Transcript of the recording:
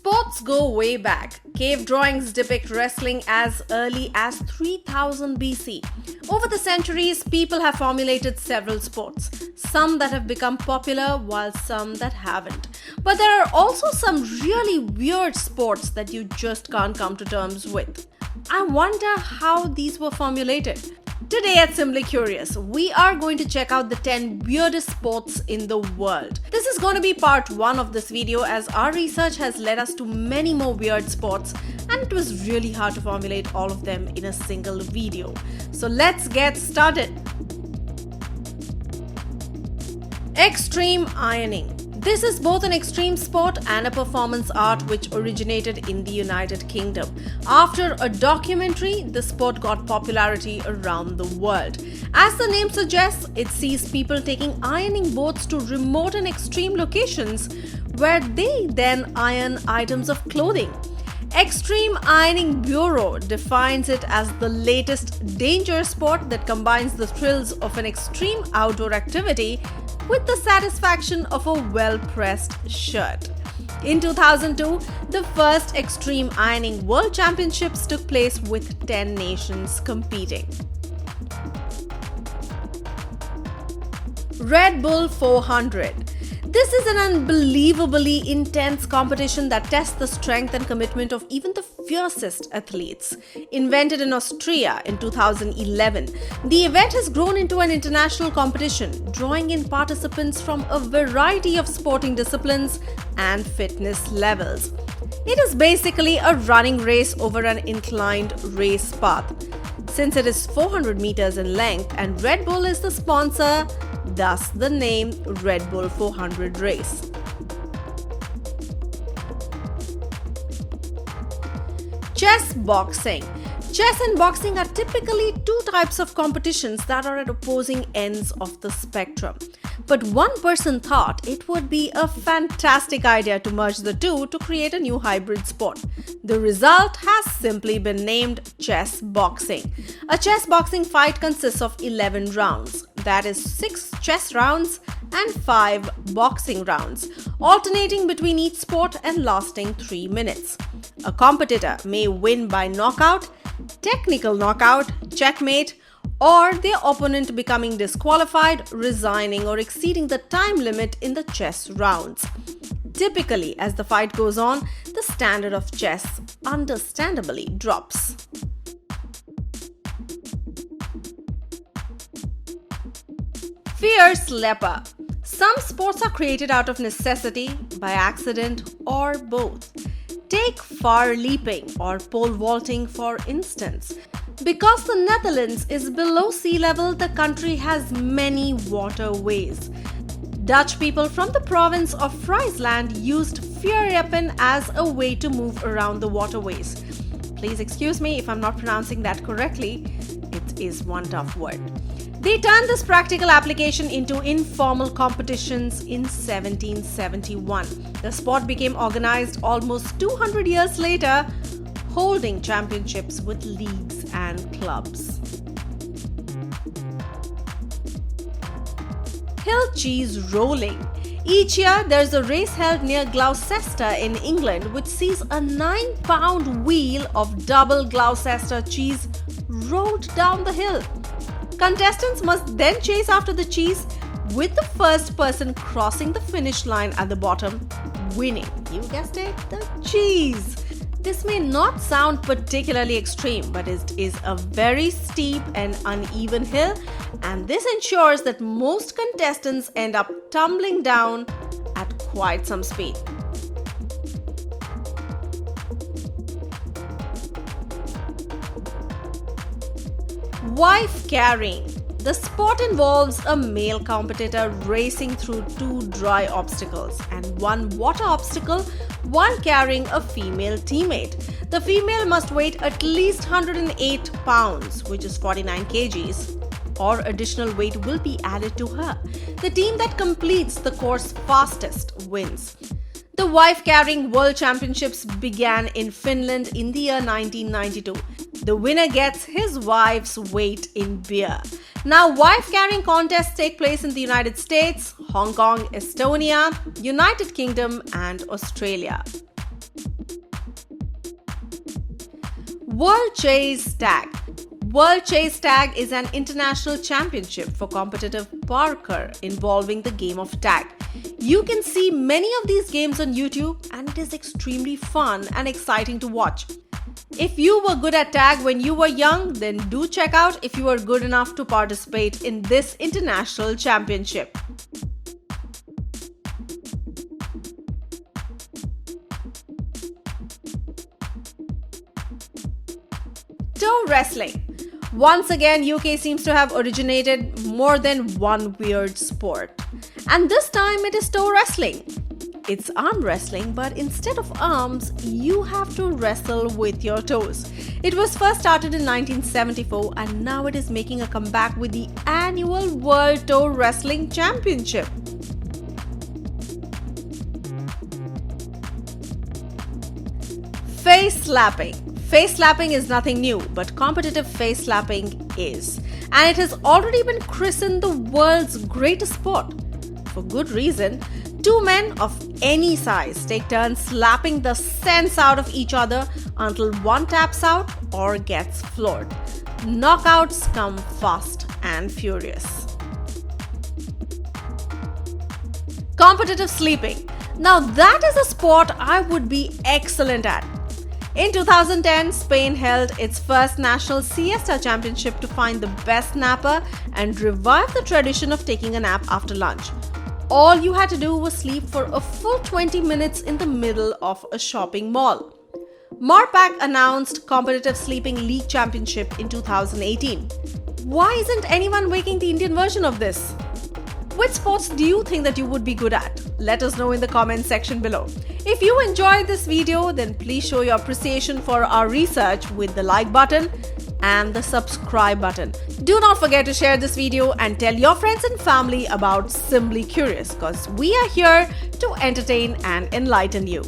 Sports go way back. Cave drawings depict wrestling as early as 3000 BC. Over the centuries, people have formulated several sports, some that have become popular while some that haven't. But there are also some really weird sports that you just can't come to terms with. I wonder how these were formulated. Today at Simbly Curious, we are going to check out the 10 weirdest sports in the world. This is going to be part 1 of this video, as our research has led us to many more weird sports and it was really hard to formulate all of them in a single video. So let's get started. Extreme ironing. This is both an extreme sport and a performance art which originated in the United Kingdom. After a documentary, the sport got popularity around the world. As the name suggests, it sees people taking ironing boards to remote and extreme locations where they then iron items of clothing. Extreme Ironing Bureau defines it as the latest dangerous sport that combines the thrills of an extreme outdoor activity with the satisfaction of a well-pressed shirt. In 2002, the first Extreme Ironing World Championships took place with 10 nations competing. Red Bull 400. This is an unbelievably intense competition that tests the strength and commitment of even the fiercest athletes. Invented in Austria in 2011, the event has grown into an international competition, drawing in participants from a variety of sporting disciplines and fitness levels. It is basically a running race over an inclined race path. Since it is 400 meters in length and Red Bull is the sponsor, thus the name Red Bull 400 race. Chess boxing. Chess and boxing are typically two types of competitions that are at opposing ends of the spectrum. But one person thought it would be a fantastic idea to merge the two to create a new hybrid sport. The result has simply been named chess boxing. A chess boxing fight consists of 11 rounds, that is 6 chess rounds and 5 boxing rounds, alternating between each sport and lasting 3 minutes. A competitor may win by knockout, technical knockout, checkmate, or their opponent becoming disqualified, resigning, or exceeding the time limit in the chess rounds. Typically, as the fight goes on, the standard of chess understandably drops. Fierce leper. Some sports are created out of necessity, by accident, or both. Take far leaping or pole vaulting for instance. Because the Netherlands is below sea level, the country has many waterways. Dutch people from the province of Friesland used vuurrepen as a way to move around the waterways. Please excuse me if I'm not pronouncing that correctly. It is one tough word. They turned this practical application into informal competitions in 1771. The sport became organized almost 200 years later, holding championships with leagues and clubs. Hillchi's rolling. Each year, there's a race held near Gloucester in England which sees a 9-pound wheel of double Gloucester cheese rolled down the hill. Contestants must then chase after the cheese, with the first person crossing the finish line at the bottom winning. You guessed it, the cheese. This may not sound particularly extreme, but it is a very steep and uneven hill, and this ensures that most contestants end up tumbling down at quite some speed. Wife carrying. The sport involves a male competitor racing through 2 dry obstacles and 1 water obstacle while carrying a female teammate. The female must weigh at least 108 pounds, which is 49 kgs, or additional weight will be added to her. The team that completes the course fastest wins. The wife carrying world championships began in Finland in the year 1992. The winner gets his wife's weight in beer. Now, wife carrying contests take place in the United States, Hong Kong, Estonia, United Kingdom, and Australia. World Chase Tag. World Chase Tag is an international championship for competitive parkour involving the game of tag. You can see many of these games on YouTube, and it is extremely fun and exciting to watch. If you were good at tag when you were young, then do check out if you are good enough to participate in this international championship. Toe wrestling. Once again, UK seems to have originated more than one weird sport. And this time it is toe wrestling. It's arm wrestling, but instead of arms, you have to wrestle with your toes. It was first started in 1974 and now it is making a comeback with the annual World Toe Wrestling Championship. Face slapping. Face slapping is nothing new, but competitive face slapping is. And it has already been christened the world's greatest sport. For good reason. Two men of any size take turns slapping the sense out of each other until one taps out or gets floored. Knockouts come fast and furious. Competitive sleeping. Now that is a sport I would be excellent at. In 2010, Spain held its first national siesta championship to find the best napper and revive the tradition of taking a nap after lunch. All you had to do was sleep for a full 20 minutes in the middle of a shopping mall. Marpac announced Competitive Sleeping League Championship in 2018. Why isn't anyone making the Indian version of this? Which sports do you think that you would be good at? Let us know in the comment section below. If you enjoyed this video, then please show your appreciation for our research with the like button and the subscribe button. Do not forget to share this video and tell your friends and family about Simbly Curious, because we are here to entertain and enlighten you.